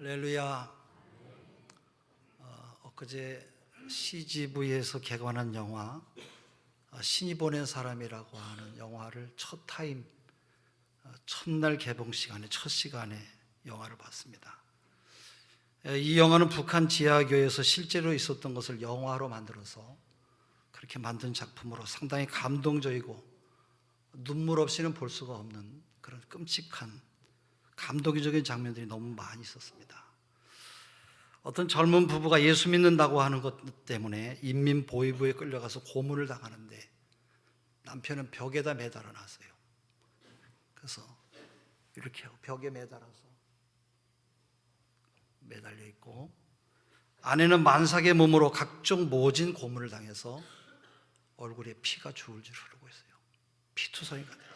할렐루야. 엊그제 CGV에서 개관한 영화 신이 보낸 사람이라고 하는 영화를 첫날 개봉 시간에 첫 시간에 영화를 봤습니다. 이 영화는 북한 지하교에서 실제로 있었던 것을 영화로 만들어서 그렇게 만든 작품으로 상당히 감동적이고 눈물 없이는 볼 수가 없는 그런 끔찍한 감동적인 장면들이 너무 많이 있었습니다. 어떤 젊은 부부가 예수 믿는다고 하는 것 때문에 인민보위부에 끌려가서 고문을 당하는데 남편은 벽에다 매달아 놨어요. 그래서 이렇게 벽에 매달아서 매달려 있고, 아내는 만삭의 몸으로 각종 모진 고문을 당해서 얼굴에 피가 줄줄 흐르고 있어요. 피투성이가 돼요.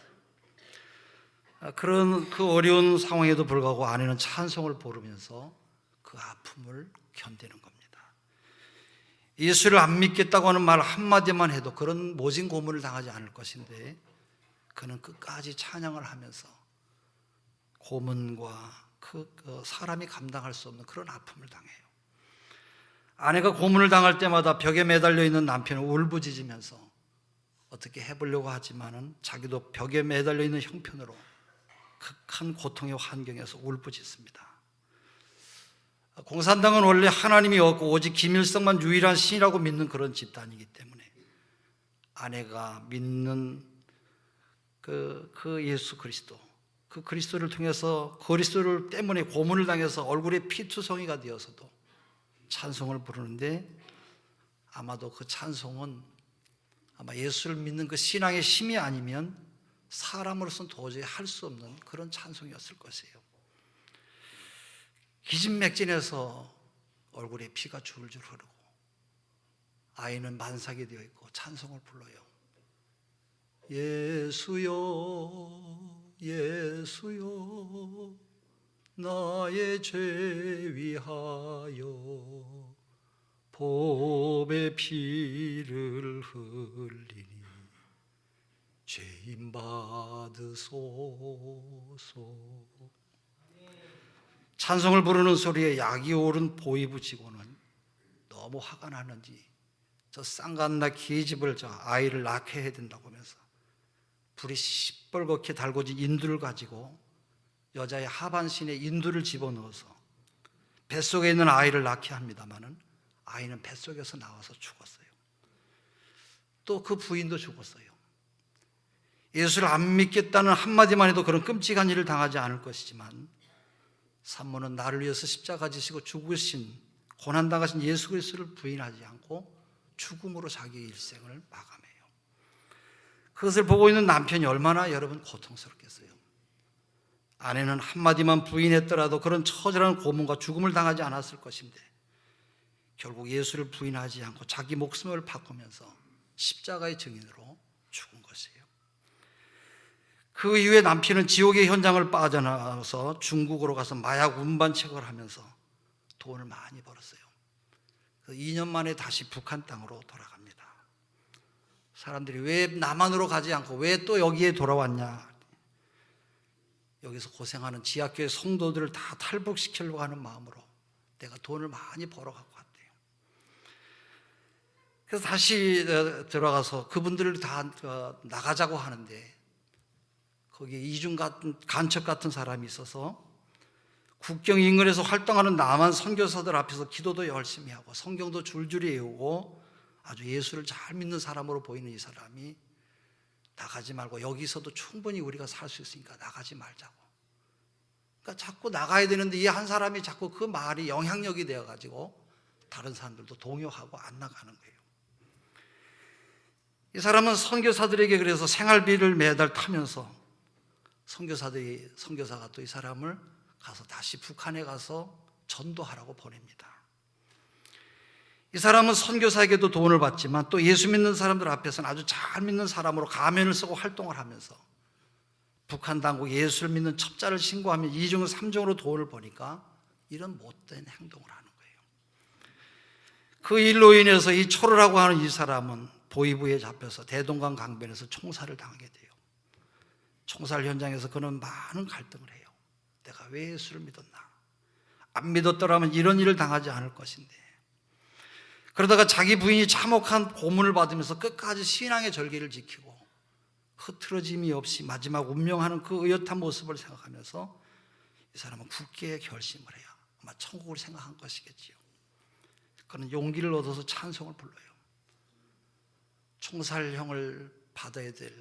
그런 그 어려운 상황에도 불구하고 아내는 찬송을 부르면서 그 아픔을 견디는 겁니다. 예수를 안 믿겠다고 하는 말 한마디만 해도 그런 모진 고문을 당하지 않을 것인데 그는 끝까지 찬양을 하면서 고문과 그 사람이 감당할 수 없는 그런 아픔을 당해요. 아내가 고문을 당할 때마다 벽에 매달려 있는 남편은 울부짖으면서 어떻게 해보려고 하지만은 자기도 벽에 매달려 있는 형편으로 극한 고통의 환경에서 울부짖습니다. 공산당은 원래 하나님이 없고 오직 김일성만 유일한 신이라고 믿는 그런 집단이기 때문에 아내가 믿는 그 예수 그리스도, 그 그리스도를 통해서 그리스도를 때문에 고문을 당해서 얼굴에 피투성이가 되어서도 찬송을 부르는데, 아마도 그 찬송은 아마 예수를 믿는 그 신앙의 힘이 아니면 사람으로서는 도저히 할 수 없는 그런 찬송이었을 것이에요. 기진맥진해서 얼굴에 피가 줄줄 흐르고 아이는 만삭이 되어 있고 찬송을 불러요. 예수여 예수여 나의 죄 위하여 보배 피를 흘리니 죄인 받으소서. 찬송을 부르는 소리에 약이 오른 보위부 직원은 너무 화가 나는지 저 쌍간나 계집을 저 아이를 낳게 해야 된다고 하면서 불이 시뻘겋게 달궈진 인두를 가지고 여자의 하반신에 인두를 집어넣어서 뱃속에 있는 아이를 낳게 합니다마는 아이는 뱃속에서 나와서 죽었어요. 또 그 부인도 죽었어요. 예수를 안 믿겠다는 한마디만 해도 그런 끔찍한 일을 당하지 않을 것이지만 산모는 나를 위해서 십자가 지시고 죽으신 고난당하신 예수 그리스도를 부인하지 않고 죽음으로 자기의 일생을 마감해요. 그것을 보고 있는 남편이 얼마나 여러분 고통스럽겠어요. 아내는 한마디만 부인했더라도 그런 처절한 고문과 죽음을 당하지 않았을 것인데 결국 예수를 부인하지 않고 자기 목숨을 바꾸면서 십자가의 증인으로 죽은 것이에요. 그 이후에 남편은 지옥의 현장을 빠져나와서 중국으로 가서 마약 운반책을 하면서 돈을 많이 벌었어요. 2년 만에 다시 북한 땅으로 돌아갑니다. 사람들이 왜 남한으로 가지 않고 왜 또 여기에 돌아왔냐, 여기서 고생하는 지하교회 성도들을 다 탈북시키려고 하는 마음으로 내가 돈을 많이 벌어갖고 왔대요. 그래서 다시 들어가서 그분들을 다 나가자고 하는데 거기에 이중 같은 간첩 같은 사람이 있어서 국경 인근에서 활동하는 남한 선교사들 앞에서 기도도 열심히 하고 성경도 줄줄이 외우고 아주 예수를 잘 믿는 사람으로 보이는 이 사람이 나가지 말고 여기서도 충분히 우리가 살 수 있으니까 나가지 말자고. 그러니까 자꾸 나가야 되는데 이 한 사람이 자꾸 그 말이 영향력이 되어가지고 다른 사람들도 동요하고 안 나가는 거예요. 이 사람은 선교사들에게 그래서 생활비를 매달 타면서 선교사가 또 이 사람을 가서 다시 북한에 가서 전도하라고 보냅니다. 이 사람은 선교사에게도 도움을 받지만 또 예수 믿는 사람들 앞에서는 아주 잘 믿는 사람으로 가면을 쓰고 활동을 하면서 북한 당국 예수를 믿는 첩자를 신고하면 2중 3중으로 돈을 버니까 이런 못된 행동을 하는 거예요. 그 일로 인해서 이 초로라고 하는 이 사람은 보위부에 잡혀서 대동강 강변에서 총살을 당하게 돼요. 총살 현장에서 그는 많은 갈등을 해요. 내가 왜 예수를 믿었나? 안 믿었더라면 이런 일을 당하지 않을 것인데, 그러다가 자기 부인이 참혹한 고문을 받으면서 끝까지 신앙의 절개를 지키고 흐트러짐이 없이 마지막 운명하는 그 의젓한 모습을 생각하면서 이 사람은 굳게 결심을 해요. 아마 천국을 생각한 것이겠지요. 그는 용기를 얻어서 찬송을 불러요. 총살형을 받아야 될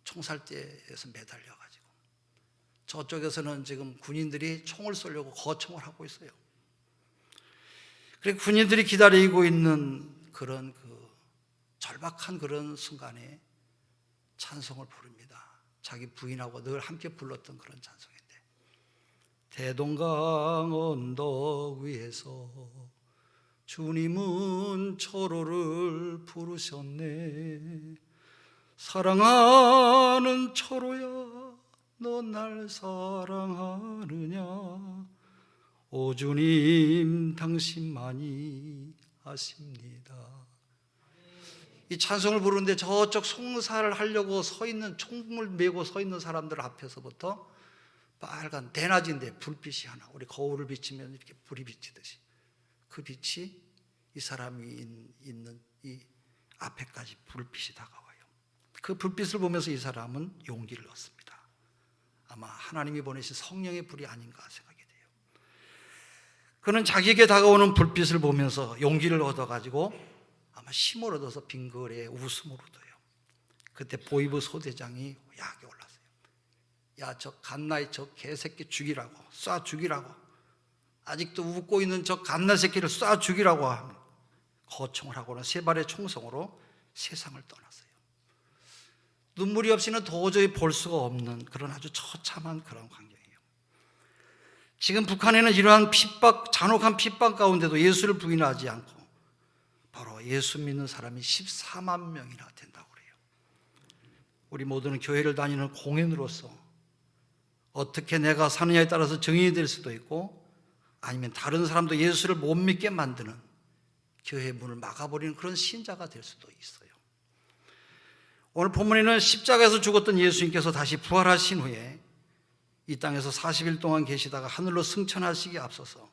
총살대에서 매달려가지고 저쪽에서는 지금 군인들이 총을 쏘려고 거청을 하고 있어요. 그리고 군인들이 기다리고 있는 그런 절박한 그런 순간에 찬송을 부릅니다. 자기 부인하고 늘 함께 불렀던 그런 찬송인데, 대동강 언덕 위에서 주님은 철호를 부르셨네. 사랑하는 철호야, 너 날 사랑하느냐. 오 주님, 당신만이 아십니다. 이 찬송을 부르는데 저쪽 송사를 하려고 서 있는, 총을 메고 서 있는 사람들 앞에서부터 빨간 대낮인데 불빛이 하나, 우리 거울을 비치면 이렇게 불이 비치듯이 그 빛이 이 사람이 있는 이 앞에까지 불빛이 다가와요. 그 불빛을 보면서 이 사람은 용기를 얻습니다. 아마 하나님이 보내신 성령의 불이 아닌가 생각이 돼요. 그는 자기에게 다가오는 불빛을 보면서 용기를 얻어가지고 아마 힘을 얻어서 빙글에 웃음을 얻어요. 그때 보이부 소대장이 야하게 올랐어요. 야, 저 갓나이 저 개새끼 죽이라고, 쏴 죽이라고, 아직도 웃고 있는 저 갓나 새끼를 쏴 죽이라고 하면 거총을 하고는 세 발의 총성으로 세상을 떠났어요. 눈물이 없이는 도저히 볼 수가 없는 그런 아주 처참한 그런 광경이에요. 지금 북한에는 이러한 핍박, 잔혹한 핍박 가운데도 예수를 부인하지 않고 바로 예수 믿는 사람이 14만 명이나 된다고 그래요. 우리 모두는 교회를 다니는 공인으로서 어떻게 내가 사느냐에 따라서 정인이 될 수도 있고, 아니면 다른 사람도 예수를 못 믿게 만드는 교회의 문을 막아버리는 그런 신자가 될 수도 있어요. 오늘 본문에는 십자가에서 죽었던 예수님께서 다시 부활하신 후에 이 땅에서 40일 동안 계시다가 하늘로 승천하시기에 앞서서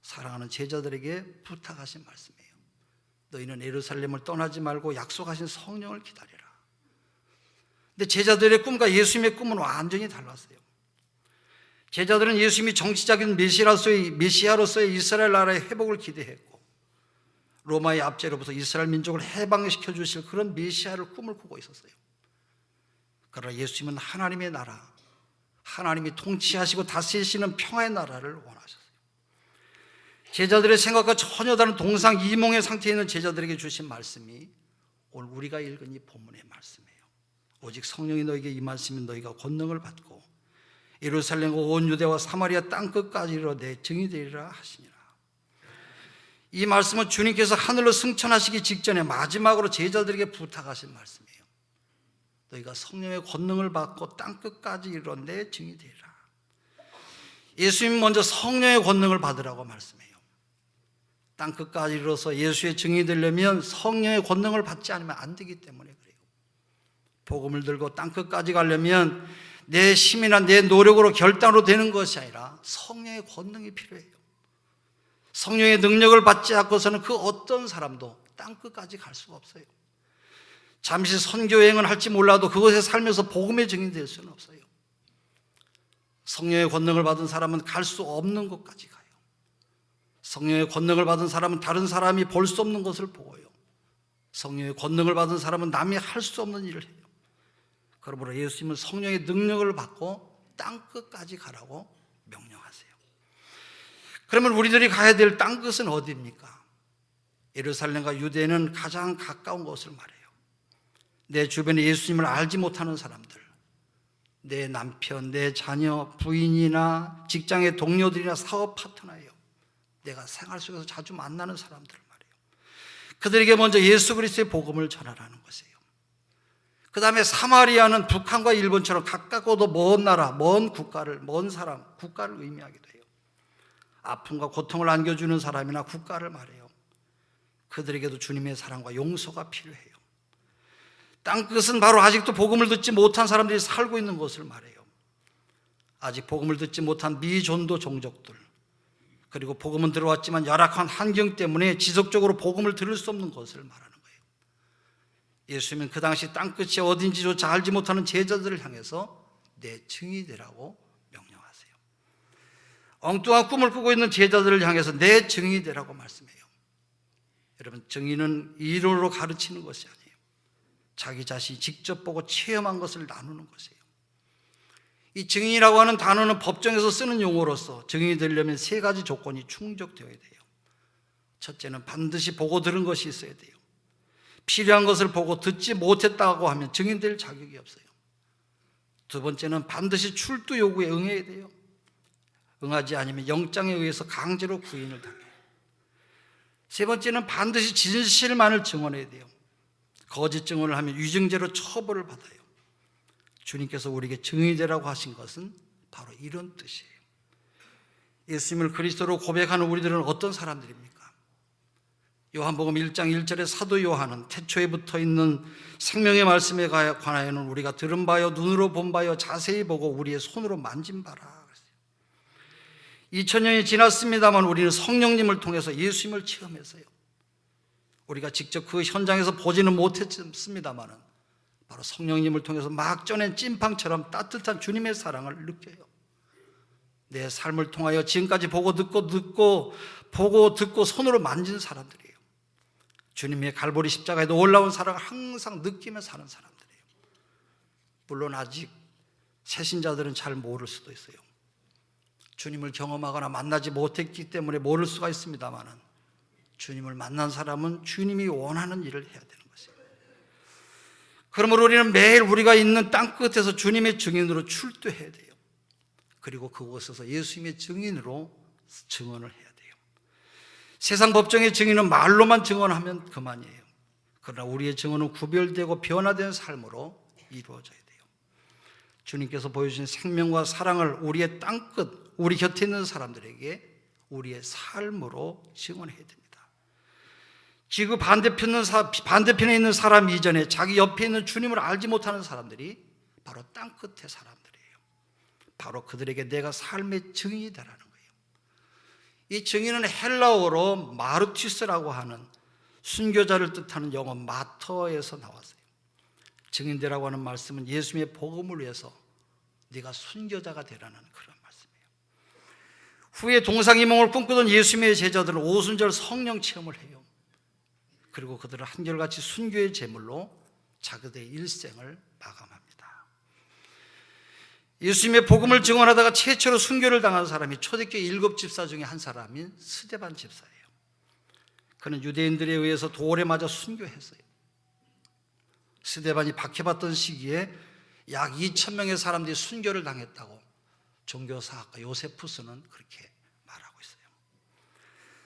사랑하는 제자들에게 부탁하신 말씀이에요. 너희는 예루살렘을 떠나지 말고 약속하신 성령을 기다리라. 근데 제자들의 꿈과 예수님의 꿈은 완전히 달랐어요. 제자들은 예수님이 정치적인 메시아로서의 이스라엘 나라의 회복을 기대했고, 로마의 압제로부터 이스라엘 민족을 해방시켜 주실 그런 메시아를 꿈을 꾸고 있었어요. 그러나 예수님은 하나님의 나라, 하나님이 통치하시고 다스리시는 평화의 나라를 원하셨어요. 제자들의 생각과 전혀 다른 동상이몽의 상태에 있는 제자들에게 주신 말씀이 오늘 우리가 읽은 이 본문의 말씀이에요. 오직 성령이 너에게 임하시면 너희가 권능을 받고 예루살렘과 온 유대와 사마리아 땅끝까지 이르러 내 증인이 되리라 하시니라. 이 말씀은 주님께서 하늘로 승천하시기 직전에 마지막으로 제자들에게 부탁하신 말씀이에요. 너희가 성령의 권능을 받고 땅끝까지 이르러 내 증인이 되리라. 예수님 먼저 성령의 권능을 받으라고 말씀해요. 땅끝까지 이르러서 예수의 증인이 되려면 성령의 권능을 받지 않으면 안 되기 때문에 그래요. 복음을 들고 땅끝까지 가려면 내 힘이나 내 노력으로 결단으로 되는 것이 아니라 성령의 권능이 필요해요. 성령의 능력을 받지 않고서는 그 어떤 사람도 땅끝까지 갈 수가 없어요. 잠시 선교여행은 할지 몰라도 그것에 살면서 복음의 증인이 될 수는 없어요. 성령의 권능을 받은 사람은 갈 수 없는 곳까지 가요. 성령의 권능을 받은 사람은 다른 사람이 볼 수 없는 것을 보고요. 성령의 권능을 받은 사람은 남이 할 수 없는 일을 해요. 그러므로 예수님은 성령의 능력을 받고 땅끝까지 가라고 명령하세요. 그러면 우리들이 가야 될 땅끝은 어디입니까? 예루살렘과 유대는 가장 가까운 것을 말해요. 내 주변에 예수님을 알지 못하는 사람들, 내 남편, 내 자녀, 부인이나 직장의 동료들이나 사업 파트너예요. 내가 생활 속에서 자주 만나는 사람들 말이에요. 그들에게 먼저 예수 그리스도의 복음을 전하라는 것이에요. 그 다음에 사마리아는 북한과 일본처럼 가깝고도 먼 나라, 먼 국가를, 먼 사람, 국가를 의미하기도 해요. 아픔과 고통을 안겨주는 사람이나 국가를 말해요. 그들에게도 주님의 사랑과 용서가 필요해요. 땅끝은 바로 아직도 복음을 듣지 못한 사람들이 살고 있는 것을 말해요. 아직 복음을 듣지 못한 미존도 종족들, 그리고 복음은 들어왔지만 열악한 환경 때문에 지속적으로 복음을 들을 수 없는 것을 말하는 거예요. 예수님은 그 당시 땅끝이 어딘지조차 알지 못하는 제자들을 향해서 내 증인이 되라고 명령하세요. 엉뚱한 꿈을 꾸고 있는 제자들을 향해서 내 증인이 되라고 말씀해요. 여러분, 증인은 이론으로 가르치는 것이 아니에요. 자기 자신이 직접 보고 체험한 것을 나누는 것이에요. 이 증인이라고 하는 단어는 법정에서 쓰는 용어로서 증인이 되려면 세 가지 조건이 충족되어야 돼요. 첫째는 반드시 보고 들은 것이 있어야 돼요. 필요한 것을 보고 듣지 못했다고 하면 증인될 자격이 없어요. 두 번째는 반드시 출두 요구에 응해야 돼요. 응하지 않으면 영장에 의해서 강제로 구인을 당해요. 세 번째는 반드시 진실만을 증언해야 돼요. 거짓 증언을 하면 위증죄로 처벌을 받아요. 주님께서 우리에게 증인이 되라고 하신 것은 바로 이런 뜻이에요. 예수님을 그리스도로 고백하는 우리들은 어떤 사람들입니까? 요한복음 1장 1절에 사도 요한은 태초에 붙어있는 생명의 말씀에 관하여는 우리가 들은 바요 눈으로 본 바요 자세히 보고 우리의 손으로 만진 바라. 2000년이 지났습니다만 우리는 성령님을 통해서 예수님을 체험했어요. 우리가 직접 그 현장에서 보지는 못했습니다만 바로 성령님을 통해서 막 쪄낸 찐빵처럼 따뜻한 주님의 사랑을 느껴요. 내 삶을 통하여 지금까지 보고 듣고 손으로 만진 사람들이에요. 주님의 갈보리 십자가에 놀라운 사랑을 항상 느끼며 사는 사람들이에요. 물론 아직 새신자들은 잘 모를 수도 있어요. 주님을 경험하거나 만나지 못했기 때문에 모를 수가 있습니다만 주님을 만난 사람은 주님이 원하는 일을 해야 되는 것입니다. 그러므로 우리는 매일 우리가 있는 땅끝에서 주님의 증인으로 출두해야 돼요. 그리고 그곳에서 예수님의 증인으로 증언을 해야 돼요. 세상 법정의 증인은 말로만 증언하면 그만이에요. 그러나 우리의 증언은 구별되고 변화된 삶으로 이루어져야 돼요. 주님께서 보여주신 생명과 사랑을 우리의 땅끝, 우리 곁에 있는 사람들에게 우리의 삶으로 증언해야 됩니다. 지구 반대편에 있는 사람 이전에 자기 옆에 있는 주님을 알지 못하는 사람들이 바로 땅끝의 사람들이에요. 바로 그들에게 내가 삶의 증인이 되라는 거예요. 이 증인은 헬라어로 마르티스라고 하는 순교자를 뜻하는 영어 마터에서 나왔어요. 증인되라고 하는 말씀은 예수님의 복음을 위해서 네가 순교자가 되라는 그런 말씀이에요. 후에 동상이몽을 꿈꾸던 예수님의 제자들은 오순절 성령 체험을 해요. 그리고 그들은 한결같이 순교의 제물로 자기들의 일생을 마감합니다. 예수님의 복음을 증언하다가 최초로 순교를 당한 사람이 초대교회 7 집사 중에 한 사람인 스데반 집사예요. 그는 유대인들에 의해서 돌에 맞아 순교했어요. 스데반이 박해받던 시기에 약 2,000명의 사람들이 순교를 당했다고 종교사학가 요세푸스는 그렇게 말하고 있어요.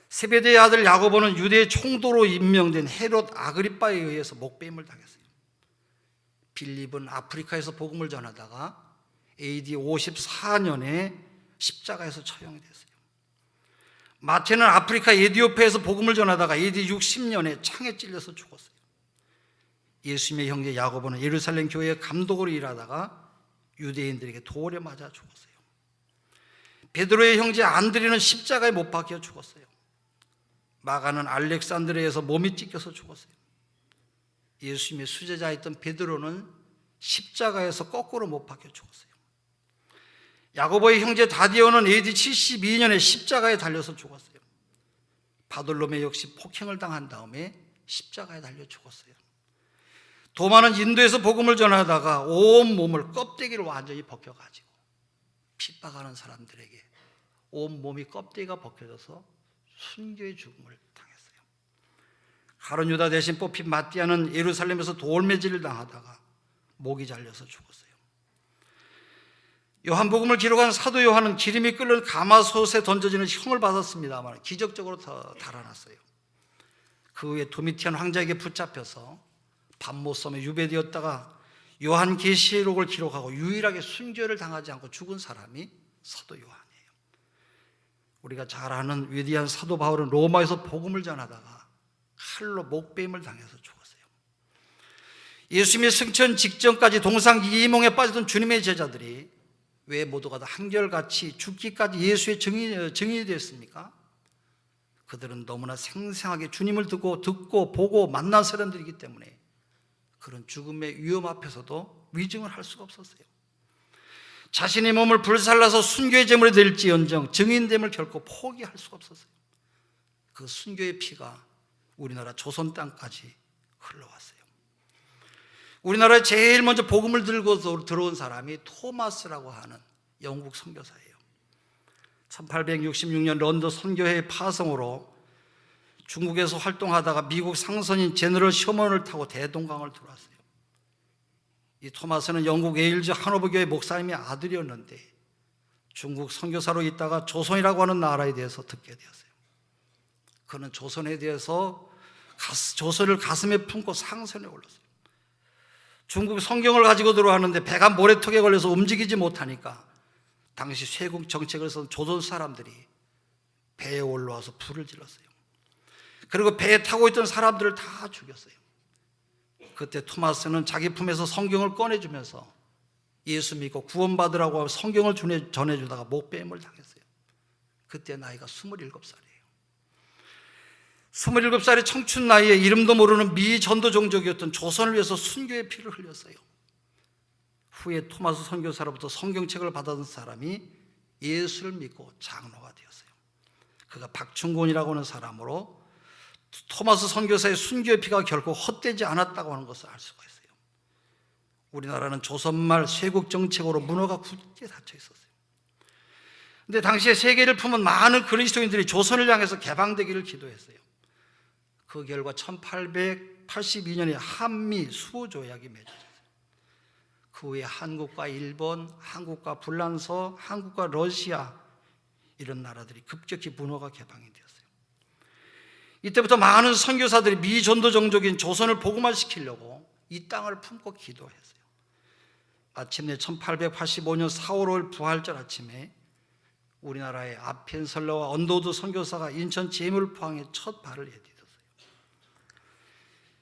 세베대의 아들 야고보는 유대의 총독으로 임명된 헤롯 아그리빠에 의해서 목배임을 당했어요. 빌립은 아프리카에서 복음을 전하다가 AD 54년에 십자가에서 처형이 됐어요. 마태는 아프리카 에디오피아에서 복음을 전하다가 AD 60년에 창에 찔려서 죽었어요. 예수님의 형제 야고보는 예루살렘 교회의 감독으로 일하다가 유대인들에게 돌에 맞아 죽었어요. 베드로의 형제 안드레는 십자가에 못 박혀 죽었어요. 마가는 알렉산드리아에서 몸이 찢겨서 죽었어요. 예수님의 수제자였던 베드로는 십자가에서 거꾸로 못 박혀 죽었어요. 야고보의 형제 다디오는 AD 72년에 십자가에 달려서 죽었어요. 바돌로메 역시 폭행을 당한 다음에 십자가에 달려 죽었어요. 도마는 인도에서 복음을 전하다가 온 몸을 껍데기를 완전히 벗겨가지고 핍박하는 사람들에게 온 몸이 껍데기가 벗겨져서 순교의 죽음을 당했어요. 가룟 유다 대신 뽑힌 마띠아는 예루살렘에서 돌매질을 당하다가 목이 잘려서 죽었어요. 요한복음을 기록한 사도 요한은 기름이 끓는 가마솥에 던져지는 형을 받았습니다만 기적적으로 달아났어요. 그 후에 도미티안 황제에게 붙잡혀서 밤모섬에 유배되었다가 요한계시록을 기록하고 유일하게 순교를 당하지 않고 죽은 사람이 사도 요한이에요. 우리가 잘 아는 위대한 사도 바울은 로마에서 복음을 전하다가 칼로 목배임을 당해서 죽었어요. 예수님의 승천 직전까지 동상 이몽에 빠졌던 주님의 제자들이 왜 모두가 다 한결같이 죽기까지 예수의 증인이 됐습니까? 그들은 너무나 생생하게 주님을 듣고 보고 만난 사람들이기 때문에 그런 죽음의 위험 앞에서도 위증을 할 수가 없었어요. 자신의 몸을 불살라서 순교의 제물이 될지언정 증인됨을 결코 포기할 수가 없었어요. 그 순교의 피가 우리나라 조선 땅까지 흘러왔어요. 우리나라에 제일 먼저 복음을 들고 들어온 사람이 토마스라고 하는 영국 선교사예요. 1866년 런던 선교회의 파송으로 중국에서 활동하다가 미국 상선인 제너럴 셔먼을 타고 대동강을 들어왔어요. 이 토마스는 영국 에일즈 하노버 교회 목사님의 아들이었는데 중국 선교사로 있다가 조선이라고 하는 나라에 대해서 듣게 되었어요. 그는 조선에 대해서 조선을 가슴에 품고 상선에 올랐어요. 중국 성경을 가지고 들어왔는데 배가 모래턱에 걸려서 움직이지 못하니까 당시 쇄국 정책을 쓴 조선 사람들이 배에 올라와서 불을 질렀어요. 그리고 배에 타고 있던 사람들을 다 죽였어요. 그때 토마스는 자기 품에서 성경을 꺼내주면서 예수 믿고 구원받으라고 성경을 전해주다가 목배임을 당했어요. 그때 나이가 27살이에요. 27살의 청춘 나이에 이름도 모르는 미전도 종족이었던 조선을 위해서 순교의 피를 흘렸어요. 후에 토마스 선교사로부터 성경책을 받았던 사람이 예수를 믿고 장로가 되었어요. 그가 박충곤이라고 하는 사람으로 토마스 선교사의 순교의 피가 결코 헛되지 않았다고 하는 것을 알 수가 있어요. 우리나라는 조선말 쇄국 정책으로 문화가 굳게 닫혀 있었어요. 그런데 당시에 세계를 품은 많은 그리스도인들이 조선을 향해서 개방되기를 기도했어요. 그 결과 1882년에 한미 수호조약이 맺어졌어요. 그 후에 한국과 일본, 한국과 불란서, 한국과 러시아 이런 나라들이 급격히 문화가 개방이 되었어요. 이때부터 많은 선교사들이 미전도 종족인 조선을 복음화시키려고 이 땅을 품고 기도했어요. 마침내 1885년 4월 5일 부활절 아침에 우리나라의 아펜설러와 언더우드 선교사가 인천 제물포항에 첫 발을 내딛었어요.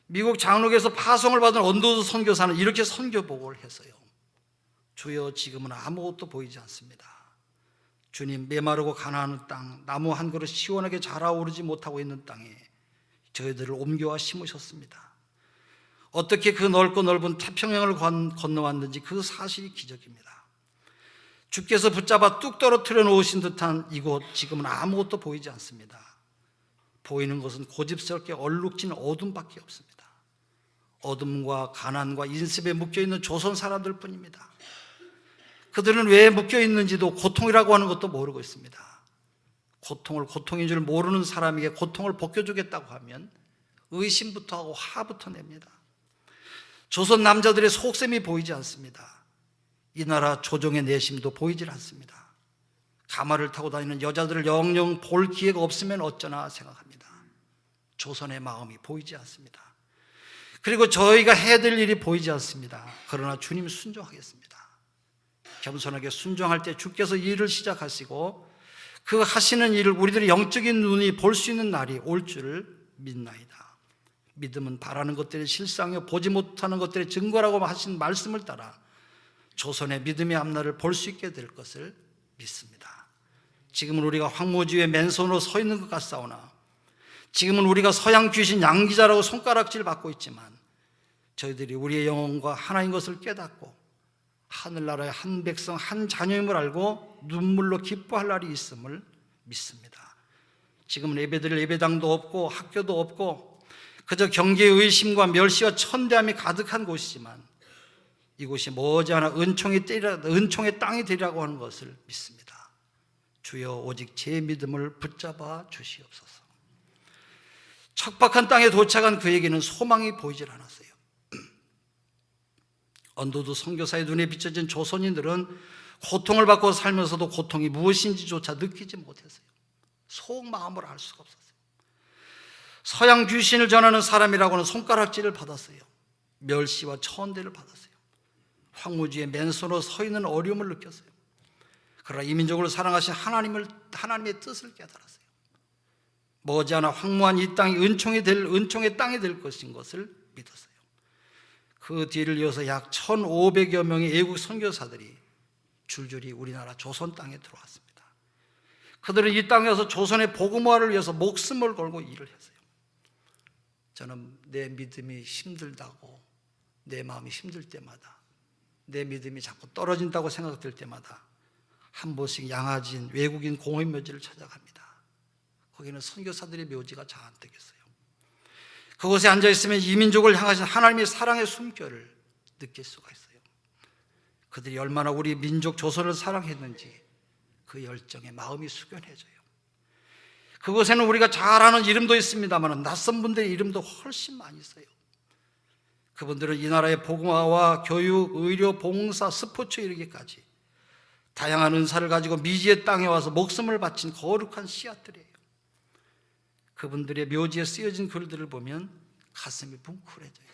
미국 장로교에서 파송을 받은 언더우드 선교사는 이렇게 선교보고를 했어요. 주여, 지금은 아무것도 보이지 않습니다. 주님, 메마르고 가나안 땅, 나무 한 그릇 시원하게 자라오르지 못하고 있는 땅에 저희들을 옮겨와 심으셨습니다. 어떻게 그 넓고 넓은 태평양을 건너왔는지 그 사실이 기적입니다. 주께서 붙잡아 뚝 떨어뜨려 놓으신 듯한 이곳, 지금은 아무것도 보이지 않습니다. 보이는 것은 고집스럽게 얼룩진 어둠밖에 없습니다. 어둠과 가난과 인습에 묶여있는 조선 사람들 뿐입니다. 그들은 왜 묶여있는지도 고통이라고 하는 것도 모르고 있습니다. 고통을 고통인 줄 모르는 사람에게 고통을 벗겨주겠다고 하면 의심부터 하고 화부터 냅니다. 조선 남자들의 속셈이 보이지 않습니다. 이 나라 조정의 내심도 보이질 않습니다. 가마를 타고 다니는 여자들을 영영 볼 기회가 없으면 어쩌나 생각합니다. 조선의 마음이 보이지 않습니다. 그리고 저희가 해야 될 일이 보이지 않습니다. 그러나 주님 순종하겠습니다. 겸손하게 순종할 때 주께서 일을 시작하시고 그 하시는 일을 우리들의 영적인 눈이 볼 수 있는 날이 올 줄을 믿나이다. 믿음은 바라는 것들의 실상이요 보지 못하는 것들의 증거라고 하신 말씀을 따라 조선의 믿음의 앞날을 볼 수 있게 될 것을 믿습니다. 지금은 우리가 황무지에 맨손으로 서 있는 것 같사오나 지금은 우리가 서양 귀신 양기자라고 손가락질 받고 있지만 저희들이 우리의 영혼과 하나인 것을 깨닫고 하늘나라의 한 백성 한 자녀임을 알고 눈물로 기뻐할 날이 있음을 믿습니다. 지금은 예배드릴 예배당도 없고 학교도 없고 그저 경계의 의심과 멸시와 천대함이 가득한 곳이지만 이곳이 머지않아 은총의 땅이 되리라고 하는 것을 믿습니다. 주여, 오직 제 믿음을 붙잡아 주시옵소서. 척박한 땅에 도착한 그에게는 소망이 보이질 않았어요. 언더우드 선교사의 눈에 비춰진 조선인들은 고통을 받고 살면서도 고통이 무엇인지조차 느끼지 못했어요. 속마음을 알 수가 없었어요. 서양 귀신을 전하는 사람이라고는 손가락질을 받았어요. 멸시와 천대를 받았어요. 황무지에 맨손으로 서 있는 어려움을 느꼈어요. 그러나 이민족을 사랑하신 하나님의 뜻을 깨달았어요. 머지않아 황무한 이 땅이 은총의 땅이 될 것인 것을 믿었어요. 그 뒤를 이어서 약 1,500여 명의 외국 선교사들이 줄줄이 우리나라 조선 땅에 들어왔습니다. 그들은 이 땅에서 조선의 복음화를 위해서 목숨을 걸고 일을 했어요. 저는 내 믿음이 힘들다고, 내 마음이 힘들 때마다, 내 믿음이 자꾸 떨어진다고 생각될 때마다 한 번씩 양화진 외국인 공회 묘지를 찾아갑니다. 거기는 선교사들의 묘지가 잔뜩했어요. 그곳에 앉아있으면 이민족을 향하신 하나님의 사랑의 숨결을 느낄 수가 있어요. 그들이 얼마나 우리 민족 조선을 사랑했는지 그 열정에 마음이 숙연해져요. 그곳에는 우리가 잘 아는 이름도 있습니다만 낯선 분들의 이름도 훨씬 많이 있어요. 그분들은 이 나라의 복음화와 교육, 의료, 봉사, 스포츠 이르기까지 다양한 은사를 가지고 미지의 땅에 와서 목숨을 바친 거룩한 씨앗들이에요. 그분들의 묘지에 쓰여진 글들을 보면 가슴이 뭉클해져요.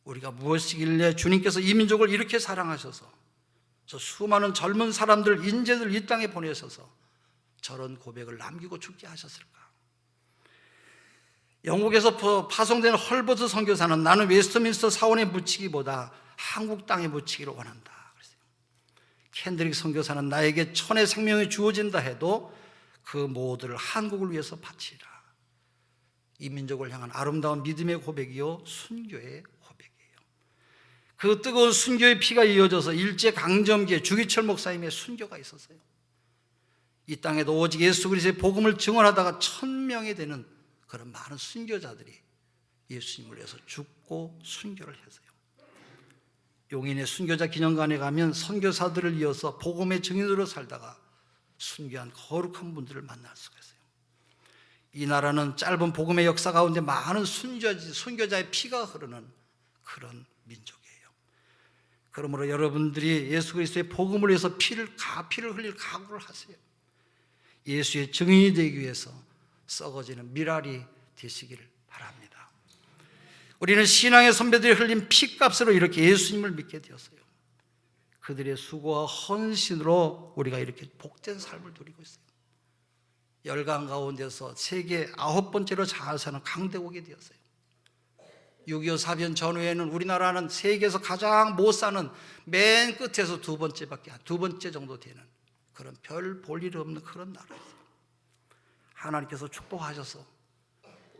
우리가 무엇이길래 주님께서 이 민족을 이렇게 사랑하셔서 저 수많은 젊은 사람들, 인재들 이 땅에 보내셔서 저런 고백을 남기고 죽게 하셨을까? 영국에서 파송된 헐버트 선교사는 나는 웨스트민스터 사원에 묻히기보다 한국 땅에 묻히기를 원한다 그랬어요. 켄드릭 선교사는 나에게 천의 생명이 주어진다 해도 그 모두를 한국을 위해서 바치라. 이 민족을 향한 아름다운 믿음의 고백이요 순교의 고백이에요. 그 뜨거운 순교의 피가 이어져서 일제강점기에 주기철 목사님의 순교가 있었어요. 이 땅에도 오직 예수 그리스도의 복음을 증언하다가 1000명이 되는 그런 많은 순교자들이 예수님을 위해서 죽고 순교를 했어요. 용인의 순교자 기념관에 가면 선교사들을 이어서 복음의 증인으로 살다가 순교한 거룩한 분들을 만날 수가 있어요. 이 나라는 짧은 복음의 역사 가운데 많은 순교자의 피가 흐르는 그런 민족이에요. 그러므로 여러분들이 예수 그리스도의 복음을 위해서 피를 흘릴 각오를 하세요. 예수의 증인이 되기 위해서 썩어지는 밀알이 되시기를 바랍니다. 우리는 신앙의 선배들이 흘린 피값으로 이렇게 예수님을 믿게 되었어요. 그들의 수고와 헌신으로 우리가 이렇게 복된 삶을 누리고 있어요. 열강 가운데서 세계 9번째로 잘 사는 강대국이 되었어요. 6.25 사변 전후에는 우리나라는 세계에서 가장 못 사는 맨 끝에서 두 번째 정도 되는 그런 별 볼 일 없는 그런 나라였어요. 하나님께서 축복하셔서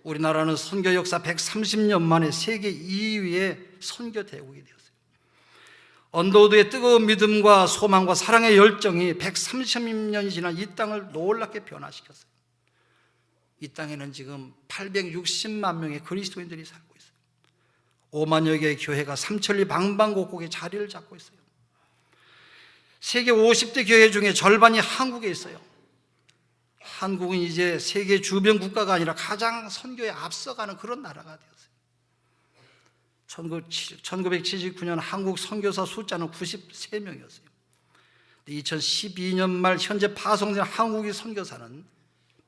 우리나라는 선교 역사 130년 만에 세계 2위의 선교 대국이 되었어요. 언더우드의 뜨거운 믿음과 소망과 사랑의 열정이 130년이 지난 이 땅을 놀랍게 변화시켰어요. 이 땅에는 지금 860만 명의 그리스도인들이 살고 있어요. 5만여 개의 교회가 삼천리 방방곡곡에 자리를 잡고 있어요. 세계 50대 교회 중에 절반이 한국에 있어요. 한국은 이제 세계 주변 국가가 아니라 가장 선교에 앞서가는 그런 나라가 되었어요. 1979년 한국 선교사 숫자는 93명이었어요. 2012년 말 현재 파송된 한국의 선교사는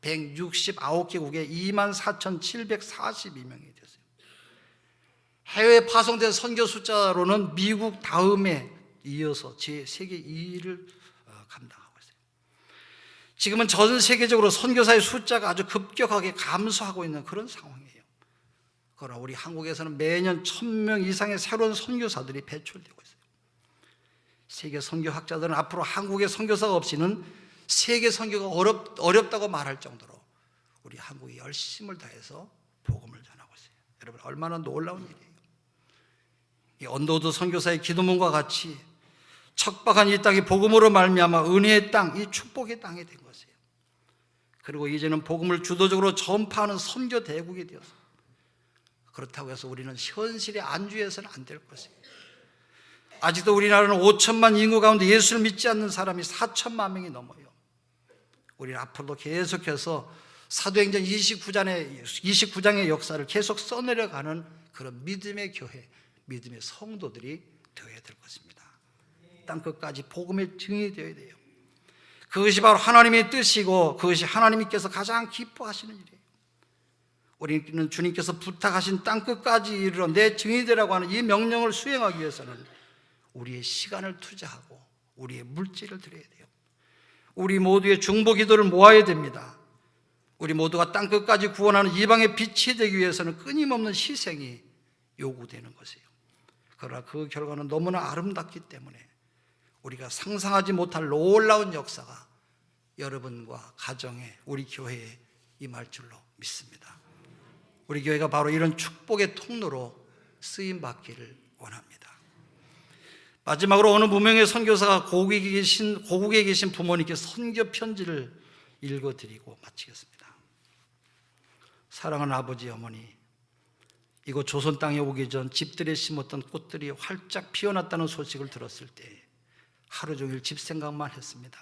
169개국에 24,742명이 되었어요. 해외에 파송된 선교 숫자로는 미국 다음에 이어서 세계 2위를 감당하고 있어요. 지금은 전 세계적으로 선교사의 숫자가 아주 급격하게 감소하고 있는 그런 상황이에요. 그러나 우리 한국에서는 매년 1000명 이상의 새로운 선교사들이 배출되고 있어요. 세계 선교학자들은 앞으로 한국의 선교사가 없이는 세계 선교가 어렵다고 말할 정도로 우리 한국이 열심을 다해서 복음을 전하고 있어요. 여러분 얼마나 놀라운 일이에요. 이 언더우드 선교사의 기도문과 같이 척박한 이 땅이 복음으로 말미암아 은혜의 땅, 이 축복의 땅이 된 것이에요. 그리고 이제는 복음을 주도적으로 전파하는 선교 대국이 되어서 그렇다고 해서 우리는 현실에 안주해서는 안 될 것이에요. 아직도 우리나라는 5천만 인구 가운데 예수를 믿지 않는 사람이 4천만 명이 넘어요. 우리는 앞으로도 계속해서 사도행전 29장의 역사를 계속 써내려가는 그런 믿음의 교회, 믿음의 성도들이 되어야 될 것입니다. 땅끝까지 복음의 증인이 되어야 돼요. 그것이 바로 하나님의 뜻이고 그것이 하나님께서 가장 기뻐하시는 일이에요. 우리는 주님께서 부탁하신 땅끝까지 이르러 내 증인이 되라고 하는 이 명령을 수행하기 위해서는 우리의 시간을 투자하고 우리의 물질을 드려야 돼요. 우리 모두의 중보 기도를 모아야 됩니다. 우리 모두가 땅끝까지 구원하는 이방의 빛이 되기 위해서는 끊임없는 희생이 요구되는 것이에요. 그러나 그 결과는 너무나 아름답기 때문에 우리가 상상하지 못할 놀라운 역사가 여러분과 가정에, 우리 교회에 임할 줄로 믿습니다. 우리 교회가 바로 이런 축복의 통로로 쓰임 받기를 원합니다. 마지막으로 어느 무명의 선교사가 고국에 계신 부모님께 선교 편지를 읽어드리고 마치겠습니다. 사랑하는 아버지, 어머니, 이곳 조선 땅에 오기 전 집들에 심었던 꽃들이 활짝 피어났다는 소식을 들었을 때 하루 종일 집 생각만 했습니다.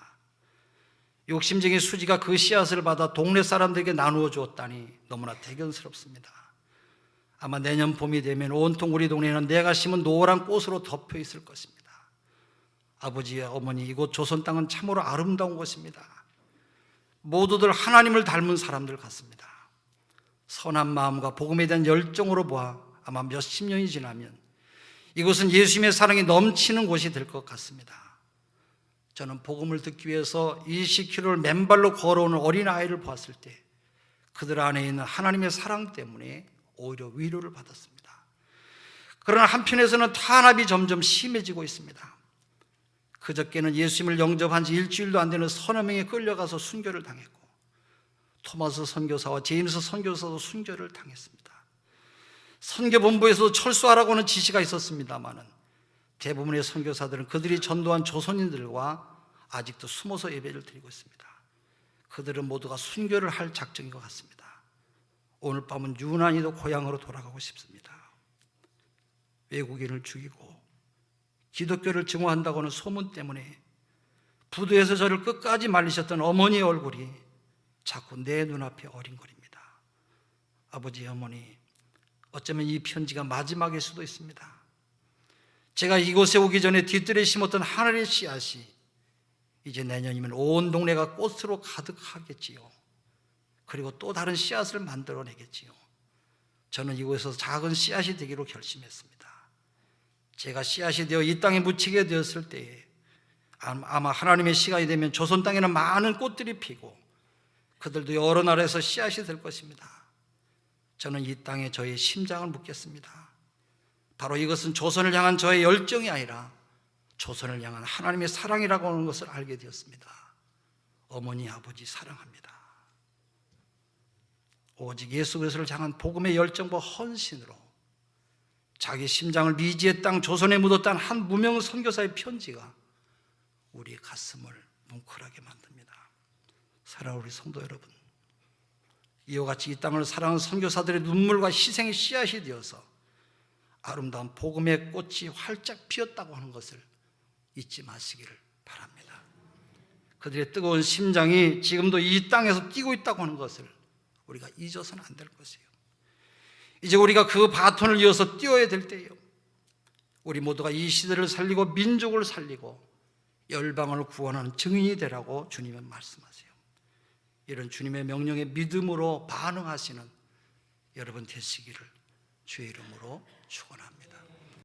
욕심쟁이 수지가 그 씨앗을 받아 동네 사람들에게 나누어 주었다니 너무나 대견스럽습니다. 아마 내년 봄이 되면 온통 우리 동네는 내가 심은 노란 꽃으로 덮여 있을 것입니다. 아버지, 어머니, 이곳 조선 땅은 참으로 아름다운 곳입니다. 모두들 하나님을 닮은 사람들 같습니다. 선한 마음과 복음에 대한 열정으로 보아 아마 몇십 년이 지나면 이곳은 예수님의 사랑이 넘치는 곳이 될 것 같습니다. 저는 복음을 듣기 위해서 20km를 맨발로 걸어오는 어린아이를 보았을 때 그들 안에 있는 하나님의 사랑 때문에 오히려 위로를 받았습니다. 그러나 한편에서는 탄압이 점점 심해지고 있습니다. 그저께는 예수님을 영접한 지 일주일도 안 되는 서너 명이 끌려가서 순교를 당했고, 토마스 선교사와 제임스 선교사도 순교를 당했습니다. 선교본부에서도 철수하라고 하는 지시가 있었습니다마는 대부분의 선교사들은 그들이 전도한 조선인들과 아직도 숨어서 예배를 드리고 있습니다. 그들은 모두가 순교를 할 작정인 것 같습니다. 오늘 밤은 유난히도 고향으로 돌아가고 싶습니다. 외국인을 죽이고 기독교를 증오한다고 하는 소문 때문에 부두에서 저를 끝까지 말리셨던 어머니의 얼굴이 자꾸 내 눈앞에 어린거립니다. 아버지, 어머니, 어쩌면 이 편지가 마지막일 수도 있습니다. 제가 이곳에 오기 전에 뒤뜰에 심었던 하늘의 씨앗이 이제 내년이면 온 동네가 꽃으로 가득하겠지요. 그리고 또 다른 씨앗을 만들어내겠지요. 저는 이곳에서 작은 씨앗이 되기로 결심했습니다. 제가 씨앗이 되어 이 땅에 묻히게 되었을 때에 아마 하나님의 시간이 되면 조선 땅에는 많은 꽃들이 피고 그들도 여러 나라에서 씨앗이 될 것입니다. 저는 이 땅에 저의 심장을 묻겠습니다. 바로 이것은 조선을 향한 저의 열정이 아니라 조선을 향한 하나님의 사랑이라고 하는 것을 알게 되었습니다. 어머니, 아버지 사랑합니다. 오직 예수 그리스도를 향한 복음의 열정과 헌신으로 자기 심장을 미지의 땅 조선에 묻었다는 한 무명 선교사의 편지가 우리의 가슴을 뭉클하게 만듭니다. 사랑하는 우리 성도 여러분, 이와 같이 이 땅을 사랑하는 선교사들의 눈물과 희생의 씨앗이 되어서 아름다운 복음의 꽃이 활짝 피었다고 하는 것을 잊지 마시기를 바랍니다. 그들의 뜨거운 심장이 지금도 이 땅에서 뛰고 있다고 하는 것을 우리가 잊어서는 안 될 것이에요. 이제 우리가 그 바톤을 이어서 뛰어야 될 때예요. 우리 모두가 이 시대를 살리고 민족을 살리고 열방을 구원하는 증인이 되라고 주님은 말씀하세요. 이런 주님의 명령에 믿음으로 반응하시는 여러분 되시기를 주의 이름으로 축원합니다.